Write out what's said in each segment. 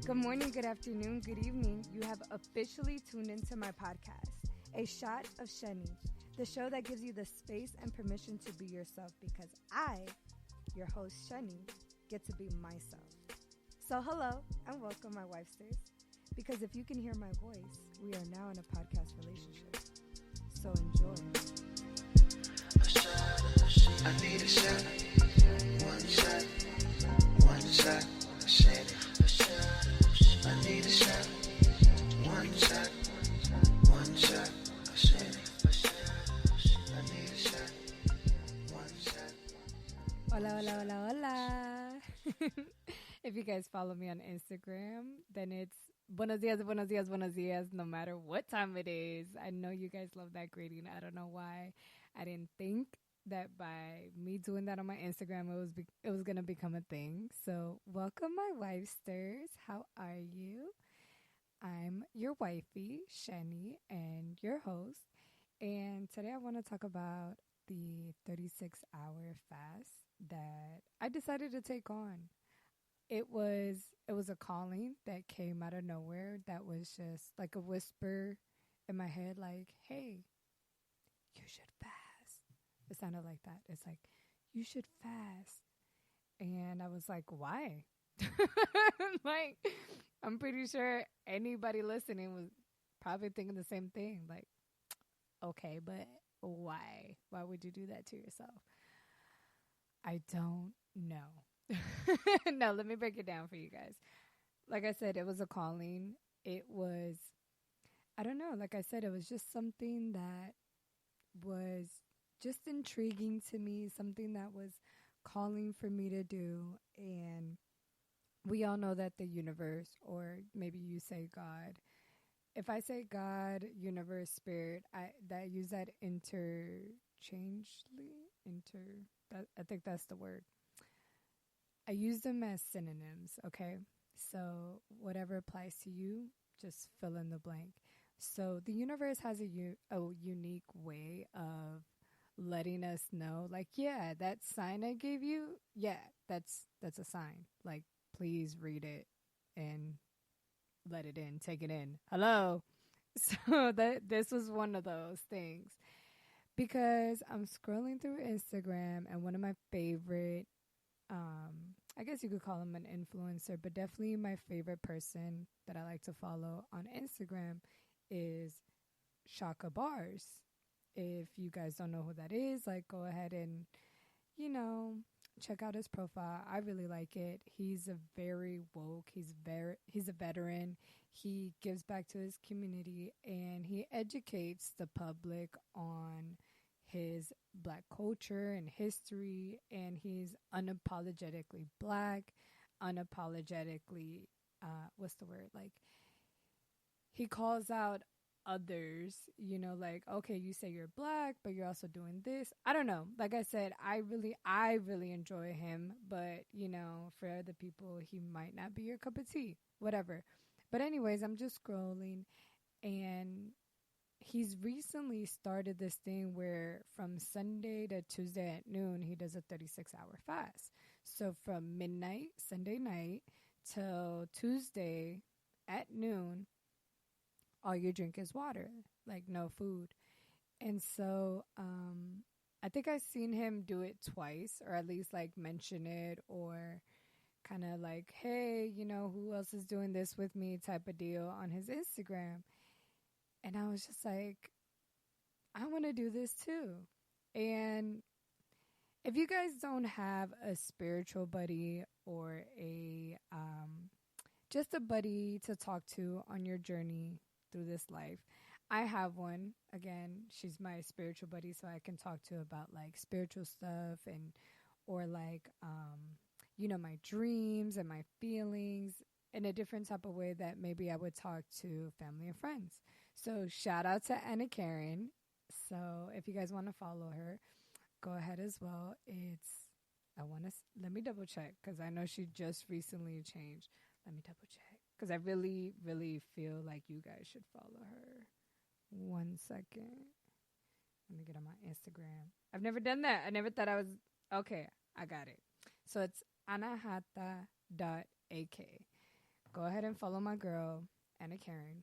Good morning, good afternoon, good evening. You have officially tuned into my podcast, A Shot of Shenny, the show that gives you the space and permission to be yourself because I, your host Shenny, get to be myself. So hello and welcome, my wifesters, because if you can hear my voice, we are now in a podcast relationship. So enjoy. I need a shot, one shot, Shenny. I need a shot, one shot, Shenny. I need a shot, one shot. Hola, hola, hola, hola. If you guys follow me on Instagram, then it's buenos dias, no matter what time it is. I know you guys love that greeting. I don't know why. I didn't think that by me doing that on my Instagram, it was going to become a thing. So welcome, my wifesters. How are you? I'm your wifey, Shenny, and your host. And today I want to talk about the 36-hour fast that I decided to take on. It was a calling that came out of nowhere that was just like a whisper in my head, like, hey, you should fast. It sounded like that. It's like, you should fast. And I was like, why? Like, I'm pretty sure anybody listening was probably thinking the same thing. Like, okay, but why? Why would you do that to yourself? I don't know. No, let me break it down for you guys. Like I said, it was a calling. It was, I don't know, like I said, it was just something that was just intriguing to me, something that was calling for me to do. And we all know that the universe, or maybe you say God. If I say God, universe, spirit, I use that interchangely. I think that's the word. I use them as synonyms, okay? So whatever applies to you, just fill in the blank. So the universe has a unique way of letting us know, like, yeah, that sign I gave you, yeah, that's a sign. Like, please read it and let it in, take it in. Hello. So this was one of those things. Because I'm scrolling through Instagram and one of my favorite, I guess you could call him an influencer, but definitely my favorite person that I like to follow on Instagram is Shaka Bars. If you guys don't know who that is, like, go ahead and, check out his profile. I really like it. He's a very woke. He's a veteran. He gives back to his community and he educates the public on his Black culture and history, and he's unapologetically Black, unapologetically, what's the word? Like, he calls out others, like, okay, you say you're Black, but you're also doing this. I don't know. Like I said, I really enjoy him, but, for other people, he might not be your cup of tea, whatever. But anyways, I'm just scrolling, and he's recently started this thing where from Sunday to Tuesday at noon, he does a 36-hour fast. So from midnight, Sunday night, till Tuesday at noon, all you drink is water, like no food. And so I think I've seen him do it twice, or at least like mention it, or kind of like, hey, who else is doing this with me type of deal on his Instagram. And I was just like, I want to do this too. And if you guys don't have a spiritual buddy or just a buddy to talk to on your journey through this life, I have one. Again, she's my spiritual buddy, so I can talk to about like spiritual stuff or like, my dreams and my feelings in a different type of way that maybe I would talk to family and friends. So shout out to Anna Karen. So if you guys want to follow her, go ahead as well. Let me double check because I know she just recently changed. Let me double check because I really, really feel like you guys should follow her. 1 second. Let me get on my Instagram. I've never done that. I never thought I was. Okay, I got it. So it's anahata.ak. go ahead and follow my girl, Anna Karen,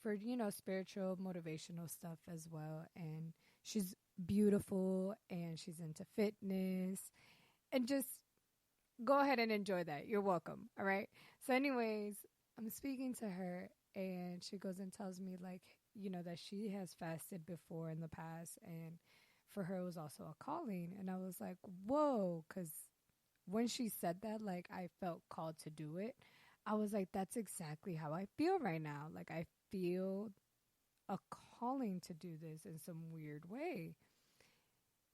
for, spiritual, motivational stuff as well. And she's beautiful and she's into fitness. And just go ahead and enjoy that. You're welcome. All right. So, anyways, I'm speaking to her and she goes and tells me, like, that she has fasted before in the past. And for her, it was also a calling. And I was like, whoa. Because when she said that, like, I felt called to do it. I was like, that's exactly how I feel right now. Like, I feel a calling to do this in some weird way.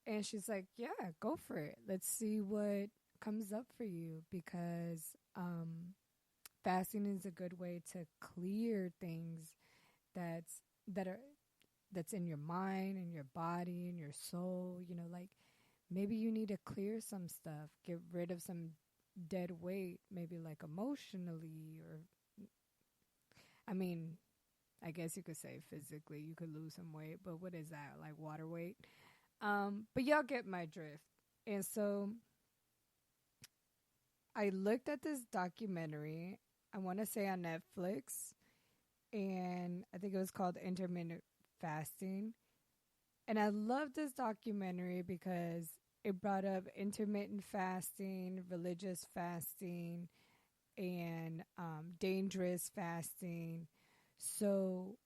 And she's like, yeah, go for it. Let's see what comes up for you, because fasting is a good way to clear things that's that are that's in your mind and your body and your soul. Like, maybe you need to clear some stuff, get rid of some dead weight, maybe like emotionally, or I mean, I guess you could say physically you could lose some weight, but what is that, like water weight? But y'all get my drift. And so I looked at this documentary, I want to say on Netflix, and I think it was called Intermittent Fasting. And I love this documentary because it brought up intermittent fasting, religious fasting, and dangerous fasting. So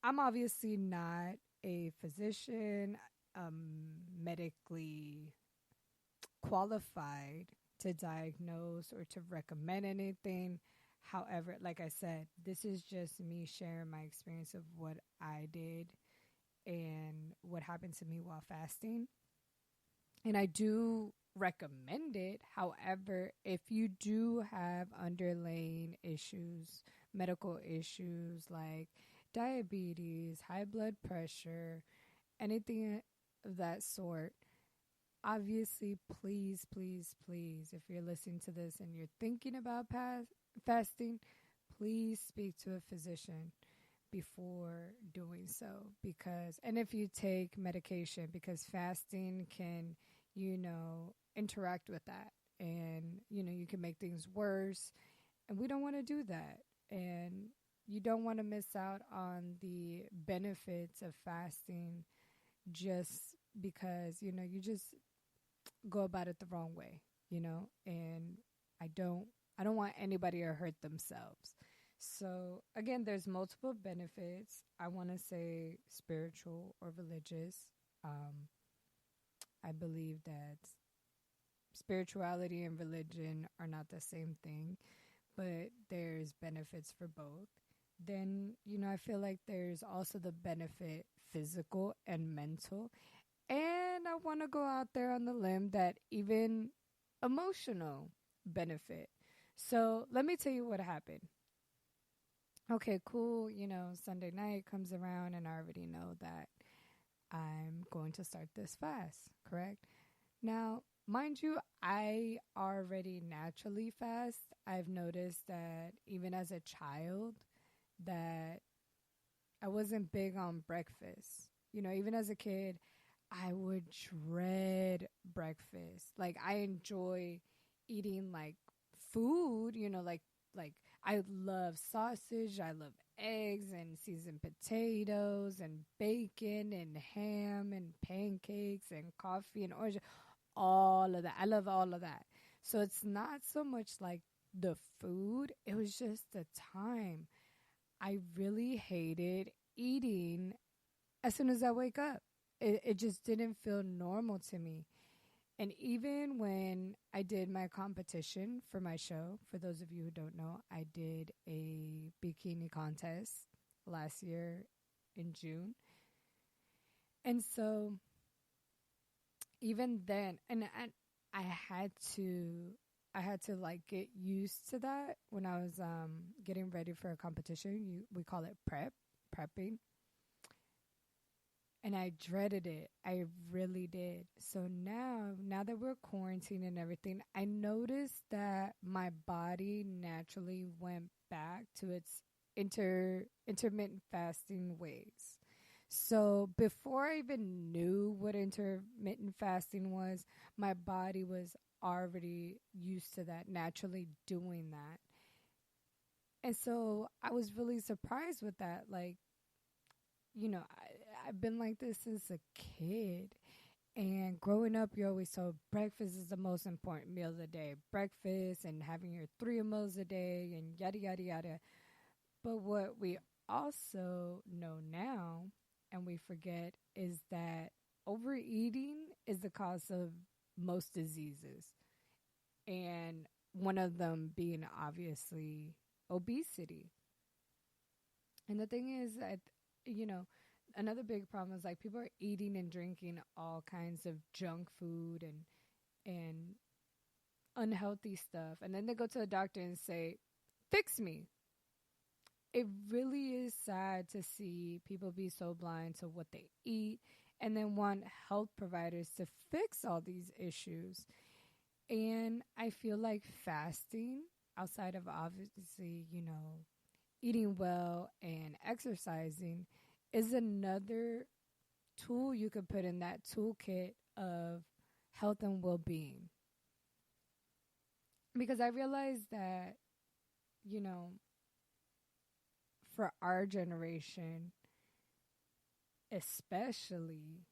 I'm obviously not a physician, medically qualified to diagnose or to recommend anything. However, like I said, this is just me sharing my experience of what I did and what happened to me while fasting. And I do recommend it. However, if you do have underlying issues, medical issues like diabetes, high blood pressure, anything of that sort, obviously, please, please, please, if you're listening to this and you're thinking about fasting, please speak to a physician before doing so. Because, and if you take medication, because fasting can, interact with that. And, you can make things worse. And we don't want to do that. And you don't want to miss out on the benefits of fasting just because, you just go about it the wrong way, and I don't want anybody to hurt themselves. So again, there's multiple benefits. I want to say spiritual or religious. I believe that spirituality and religion are not the same thing, but there's benefits for both. Then, I feel like there's also the benefit physical and mental. And I want to go out there on the limb that even emotional benefit. So let me tell you what happened. Okay, cool. Sunday night comes around and I already know that I'm going to start this fast, correct? Now, mind you, I already naturally fast. I've noticed that even as a child that I wasn't big on breakfast. Even as a kid, I would dread breakfast. Like, I enjoy eating like food, like I love sausage, I love eggs and seasoned potatoes and bacon and ham and pancakes and coffee and orange, all of that. I love all of that. So it's not so much like the food, it was just the time. I really hated eating as soon as I wake up. It just didn't feel normal to me. And even when I did my competition for my show, for those of you who don't know, I did a bikini contest last year in June. And so even then, and I had to like get used to that when I was getting ready for a competition. We call it prepping. And I dreaded it. I really did. So now that we're quarantined and everything, I noticed that my body naturally went back to its intermittent fasting ways. So before I even knew what intermittent fasting was, my body was already used to that, naturally doing that. And so I was really surprised with that. Like, I've been like this since a kid. And growing up, you're always told breakfast is the most important meal of the day. Breakfast and having your 3 meals a day and yada, yada, yada. But what we also know now and we forget is that overeating is the cause of most diseases. And one of them being obviously obesity. And the thing is that, you know, another big problem is like people are eating and drinking all kinds of junk food and unhealthy stuff. And then they go to the doctor and say, fix me. It really is sad to see people be so blind to what they eat and then want health providers to fix all these issues. And I feel like fasting, outside of obviously, eating well and exercising, is another tool you could put in that toolkit of health and well being. Because I realized that, you know, for our generation, especially,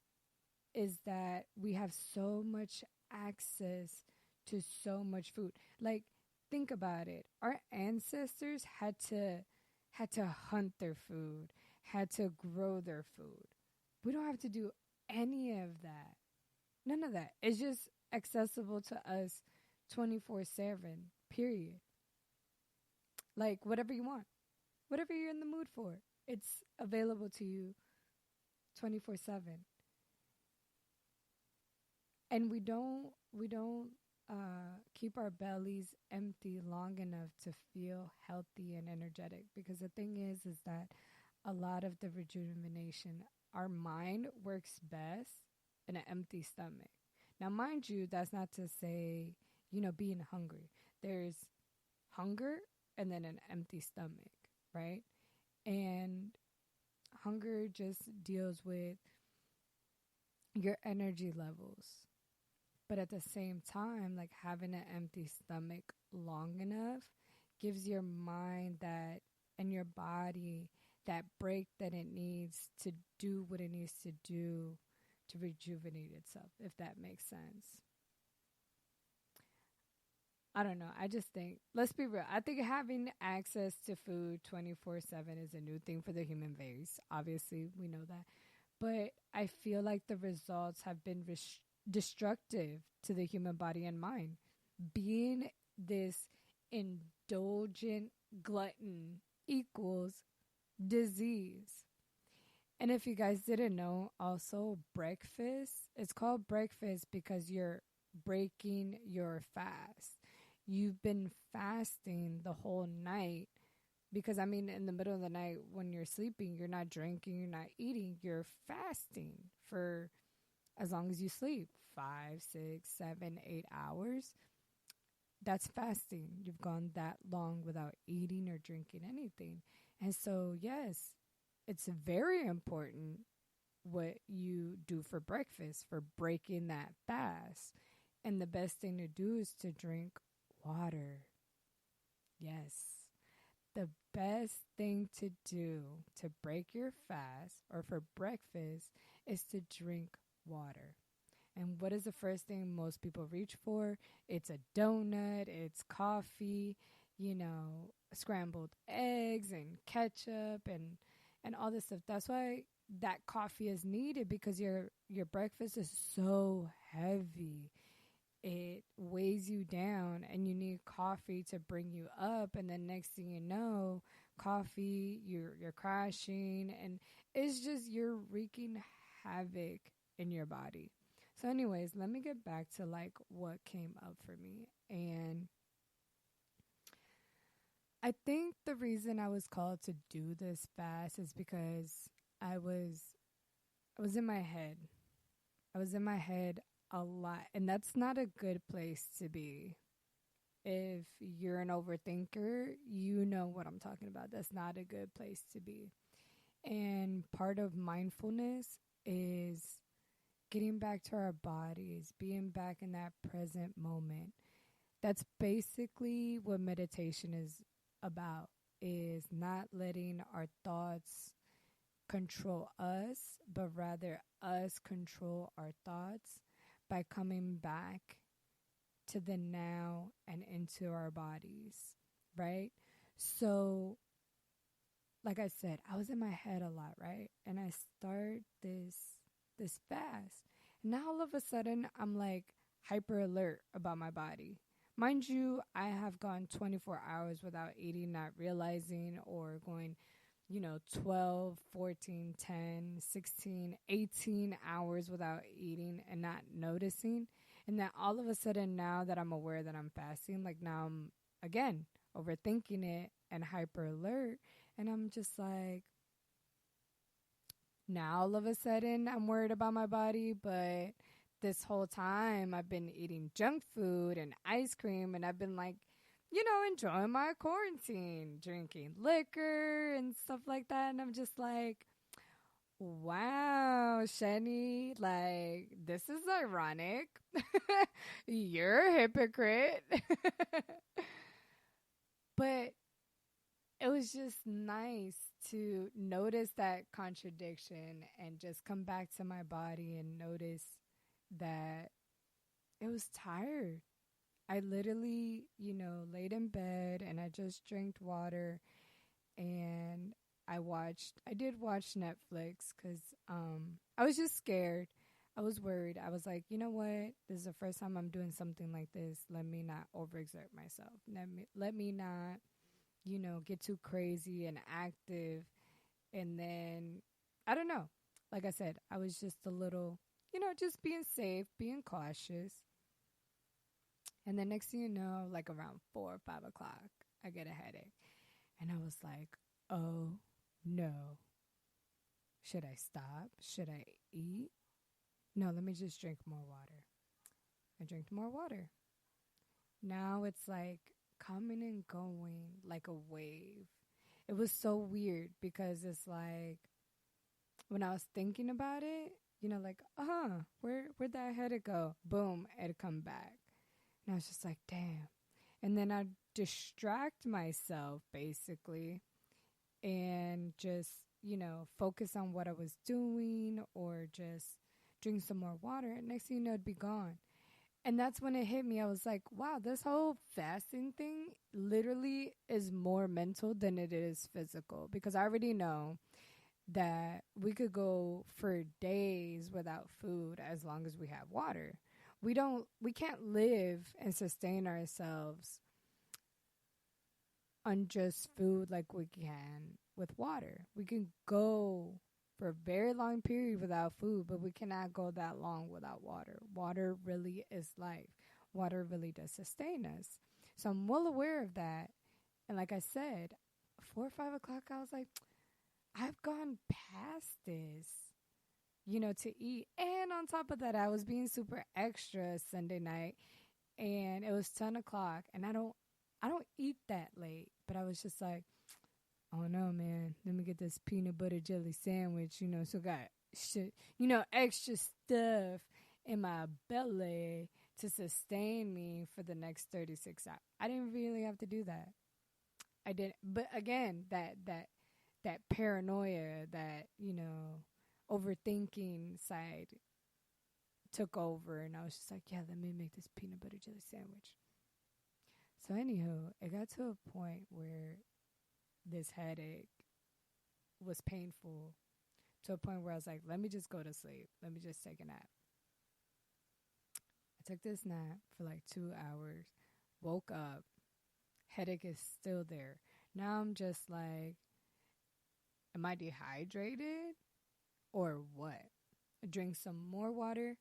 is that we have so much access to so much food. Like, think about it. Our ancestors had to hunt their food, had to grow their food. We don't have to do any of that. None of that. It's just accessible to us 24/7. Period. Like whatever you want. Whatever you're in the mood for. It's available to you 24/7. And we don't keep our bellies empty long enough to feel healthy and energetic, because the thing is that a lot of the rejuvenation, our mind works best in an empty stomach. Now mind you, that's not to say, being hungry. There's hunger and then an empty stomach, right? And hunger just deals with your energy levels. But at the same time, like having an empty stomach long enough gives your mind that and your body that break that it needs to do what it needs to do to rejuvenate itself, if that makes sense. I don't know. I just think, let's be real. I think having access to food 24/7 is a new thing for the human race. Obviously, we know that. But I feel like the results have been destructive to the human body and mind. Being this indulgent glutton equals disease. And if you guys didn't know, also breakfast, it's called breakfast because you're breaking your fast. You've been fasting the whole night because, I mean, in the middle of the night when you're sleeping, you're not drinking, you're not eating, you're fasting for as long as you sleep 5, 6, 7, 8 hours. That's fasting. You've gone that long without eating or drinking anything. And so, yes, it's very important what you do for breakfast, for breaking that fast. And the best thing to do is to drink water. Yes. The best thing to do to break your fast or for breakfast is to drink water. And what is the first thing most people reach for? It's a donut, it's coffee, scrambled eggs and ketchup and all this stuff. That's why that coffee is needed, because your breakfast is so heavy. It weighs you down and you need coffee to bring you up, and then next thing you know, coffee, you're crashing, and it's just you're wreaking havoc in your body. So anyways, let me get back to like what came up for me. And I think the reason I was called to do this fast is because I was in my head. I was in my head a lot, and that's not a good place to be. If you're an overthinker, you know what I'm talking about. That's not a good place to be. And part of mindfulness is getting back to our bodies, being back in that present moment. That's basically what meditation is about, is not letting our thoughts control us, but rather us control our thoughts by coming back to the now and into our bodies, right? So, like I said, I was in my head a lot, right? And I start this fast. Now all of a sudden I'm like hyper alert about my body. Mind you, I have gone 24 hours without eating, not realizing, or going, 12, 14, 10, 16, 18 hours without eating and not noticing. And that all of a sudden, now that I'm aware that I'm fasting, like now I'm again overthinking it and hyper alert. And I'm just like, now all of a sudden I'm worried about my body, but this whole time I've been eating junk food and ice cream, and I've been like, enjoying my quarantine, drinking liquor and stuff like that. And I'm just like, wow, Shenny, like, this is ironic. You're a hypocrite. But it was just nice to notice that contradiction and just come back to my body and notice that it was tired. I literally, laid in bed and I just drank water, and I did watch Netflix because I was just scared. I was worried. I was like, you know what? This is the first time I'm doing something like this. Let me not overexert myself. Let me not, get too crazy and active. And then, I don't know. Like I said, I was just a little, just being safe, being cautious. And then next thing you know, like around 4 or 5 o'clock, I get a headache. And I was like, oh no. Should I stop? Should I eat? No, let me just drink more water. I drank more water. Now it's like coming and going like a wave. It was so weird because it's like when I was thinking about it, like, where'd that headache go? Boom, it'd come back. And I was just like, damn. And then I'd distract myself basically and just, focus on what I was doing or just drink some more water. And next thing you know, it'd be gone. And that's when it hit me. I was like, wow, this whole fasting thing literally is more mental than it is physical, because I already know that we could go for days without food as long as we have water. We can't live and sustain ourselves on just food like we can with water. We can go for a very long period without food, but we cannot go that long without water. Water really is life. Water really does sustain us. So I'm well aware of that. And like I said, 4 or 5 o'clock, I was like, I've gone past this, to eat. And on top of that, I was being super extra Sunday night, and it was 10 o'clock, and I don't eat that late, but I was just like, oh no, man, let me get this peanut butter jelly sandwich, so got shit, extra stuff in my belly to sustain me for the next 36 hours. I didn't really have to do that. I did, but again, that paranoia, that, overthinking side took over, and I was just like, yeah, let me make this peanut butter jelly sandwich. So anywho, it got to a point where this headache was painful, to a point where I was like, let me just go to sleep. Let me just take a nap. I took this nap for like 2 hours, woke up, headache is still there. Now I'm just like, am I dehydrated or what? I drink some more water,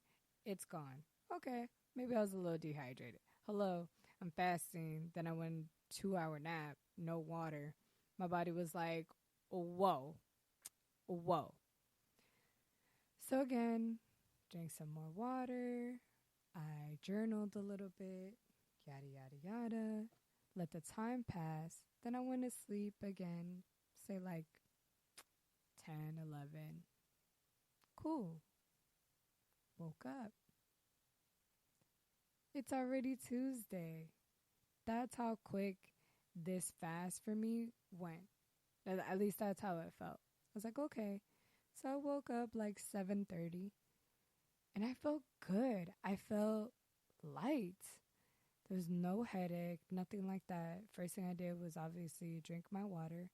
it's gone. Okay, maybe I was a little dehydrated. Hello, I'm fasting. Then I went 2-hour nap, no water. My body was like, whoa. So again, drank some more water. I journaled a little bit, yada, yada, yada. Let the time pass. Then I went to sleep again, say like 10, 11. Cool. Woke up. It's already Tuesday. That's how quick this fast for me went. At least that's how it felt. I was like, okay. So I woke up like 7:30 and I felt good. I felt light. There was no headache, nothing like that. First thing I did was obviously drink my water.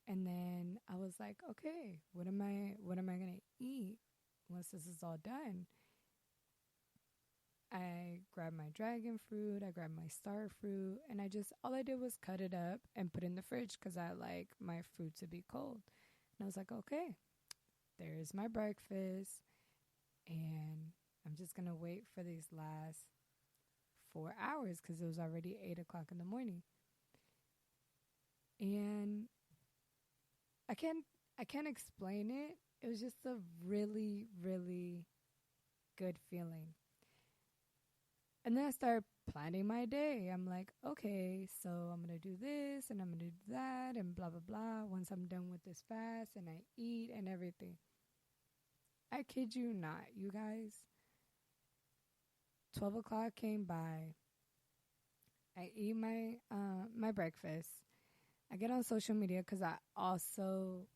And then I was like, okay, what am I going to eat once this is all done? I grabbed my dragon fruit, I grabbed my star fruit, and all I did was cut it up and put it in the fridge because I like my fruit to be cold. And I was like, okay, there's my breakfast, and I'm just going to wait for these last 4 hours because it was already 8 o'clock in the morning. And I can't explain it. It was just a really, really good feeling. And then I started planning my day. I'm like, okay, so I'm going to do this and I'm going to do that and blah, blah, blah. Once I'm done with this fast and I eat and everything. I kid you not, you guys. 12 o'clock came by. I eat my breakfast. I get on social media because I also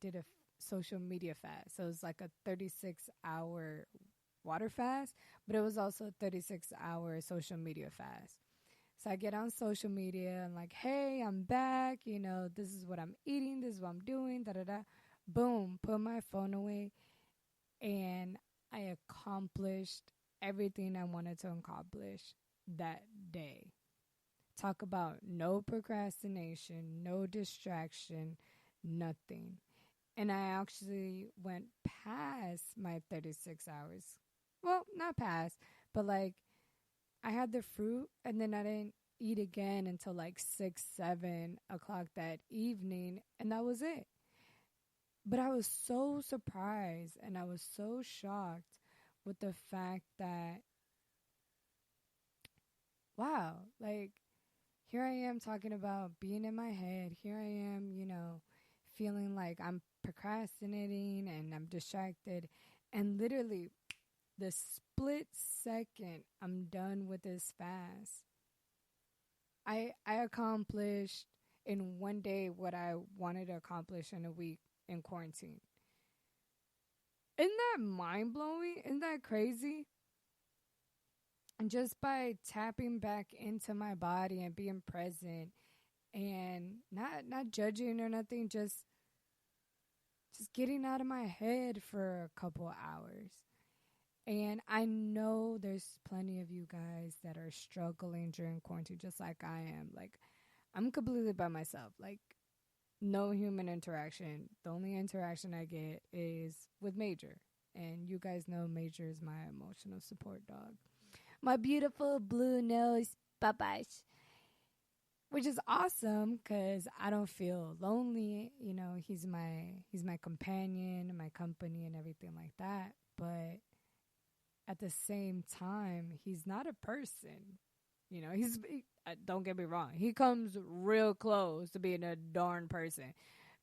did a social media fast. So it was like a 36-hour water fast, but it was also a 36-hour social media fast. So I get on social media and like, hey, I'm back. You know, this is what I'm eating. This is what I'm doing. Da da da. Boom. Put my phone away. And I accomplished everything I wanted to accomplish that day. Talk about no procrastination, no distraction, nothing. And I actually went past my 36 hours. Well, not past, but like I had the fruit and then I didn't eat again until like 6, 7 o'clock that evening. And that was it. But I was so surprised and I was so shocked with the fact that, wow, like here I am talking about being in my head. Here I am, you know, feeling like I'm procrastinating and I'm distracted. And literally, the split second I'm done with this fast, I accomplished in one day what I wanted to accomplish in a week in quarantine. Isn't that mind-blowing? Isn't that crazy? And just by tapping back into my body and being present and not judging or nothing, just getting out of my head for a couple hours. And I know there's plenty of you guys that are struggling during quarantine just like I am. Like, I'm completely by myself. Like, no human interaction. The only interaction I get is with Major. And you guys know Major is my emotional support dog. My beautiful blue nose Papash. Which is awesome because I don't feel lonely. You know, he's my companion, my company, and everything like that. But at the same time, he's not a person. You know, don't get me wrong. He comes real close to being a darn person,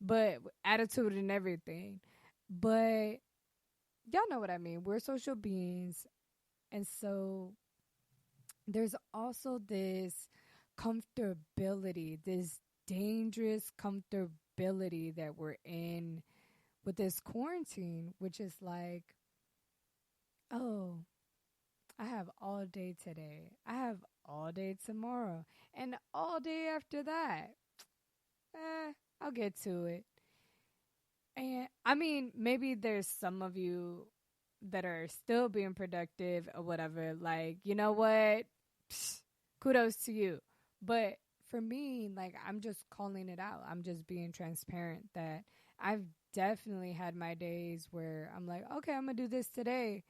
but attitude and everything. But y'all know what I mean. We're social beings. And so there's also this comfortability, this dangerous comfortability that we're in with this quarantine, which is like, oh, I have all day today. I have all day tomorrow. And all day after that. I'll get to it. And I mean, maybe there's some of you that are still being productive or whatever. Like, you know what? Psst, kudos to you. But for me, like, I'm just calling it out. I'm just being transparent that I've definitely had my days where I'm like, okay, I'm going to do this today.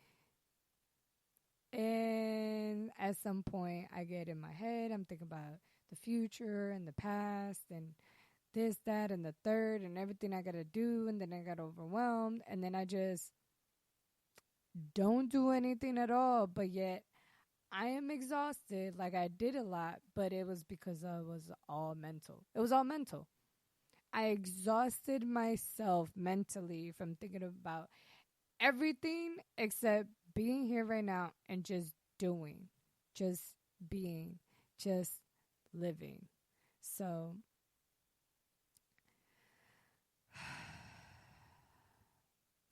And at some point, I get in my head, I'm thinking about the future and the past and this, that, and the third and everything I got to do. And then I got overwhelmed. And then I just don't do anything at all. But yet, I am exhausted. Like, I did a lot, but it was because I was all mental. It was all mental. I exhausted myself mentally from thinking about everything except being here right now and just doing, just being, just living. So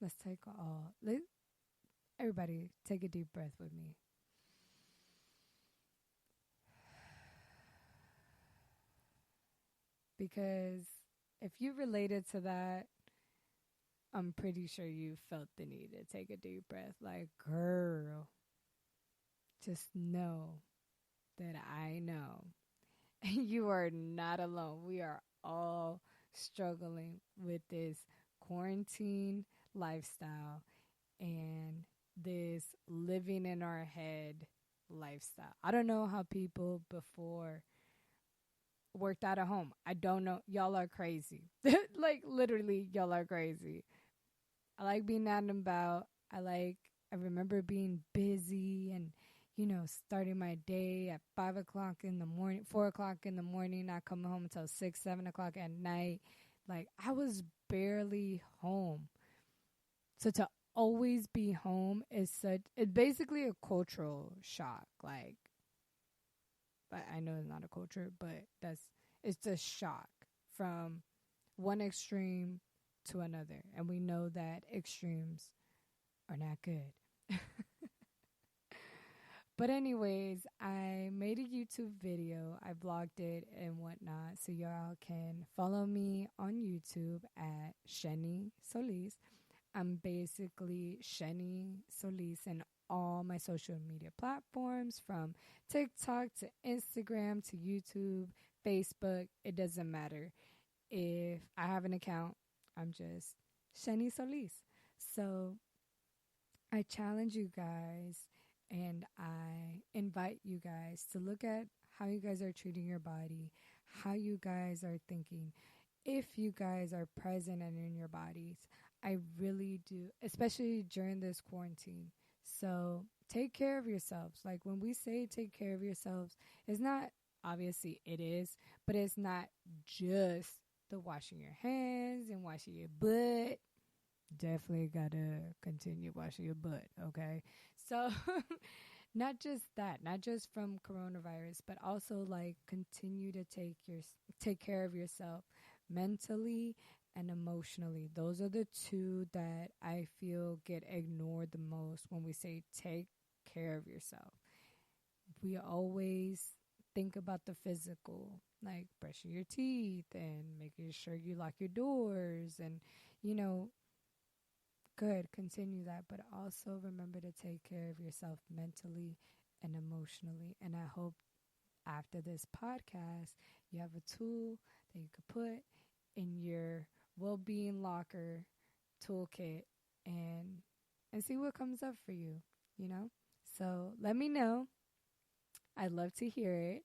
let's take all. Everybody, take a deep breath with me. Because if you related to that, I'm pretty sure you felt the need to take a deep breath. Like, girl, just know that I know you are not alone. We are all struggling with this quarantine lifestyle and this living in our head lifestyle. I don't know how people before worked out at home. I don't know. Y'all are crazy. Like, literally, y'all are crazy. I like being out and about. I remember being busy and, starting my day at 5 o'clock in the morning, 4 o'clock in the morning, not coming home until 6, 7 o'clock at night. Like, I was barely home. So to always be home it's basically a cultural shock. Like, I know it's not a culture, but it's a shock from one extreme to another. And we know that extremes are not good. But anyways, I made a YouTube video. I vlogged it and whatnot. So y'all can follow me on YouTube at Shenny Solis. I'm basically Shenny Solis in all my social media platforms, from TikTok to Instagram to YouTube, Facebook. It doesn't matter. If I have an account, I'm just Shenny Solis. So I challenge you guys and I invite you guys to look at how you guys are treating your body, how you guys are thinking, if you guys are present and in your bodies. I really do, especially during this quarantine. So take care of yourselves. Like, when we say take care of yourselves, it's not, obviously it is, but it's not just the washing your hands and washing your butt. Definitely gotta continue washing your butt, okay? So not just that, not just from coronavirus, but also like continue to take care of yourself mentally and emotionally. Those are the two that I feel get ignored the most when we say take care of yourself. We always think about the physical, like brushing your teeth and making sure you lock your doors and, you know, good, continue that, but also remember to take care of yourself mentally and emotionally. And I hope after this podcast, you have a tool that you could put in your well-being locker toolkit and see what comes up for you, you know? So let me know. I'd love to hear it,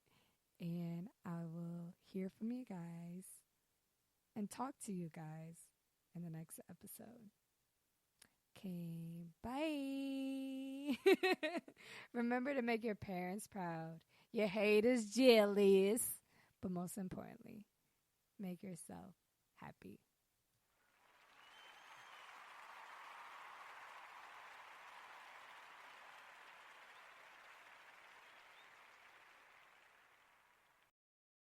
and I will hear from you guys and talk to you guys in the next episode. Okay, bye. Remember to make your parents proud, your haters jealous, but most importantly, make yourself happy.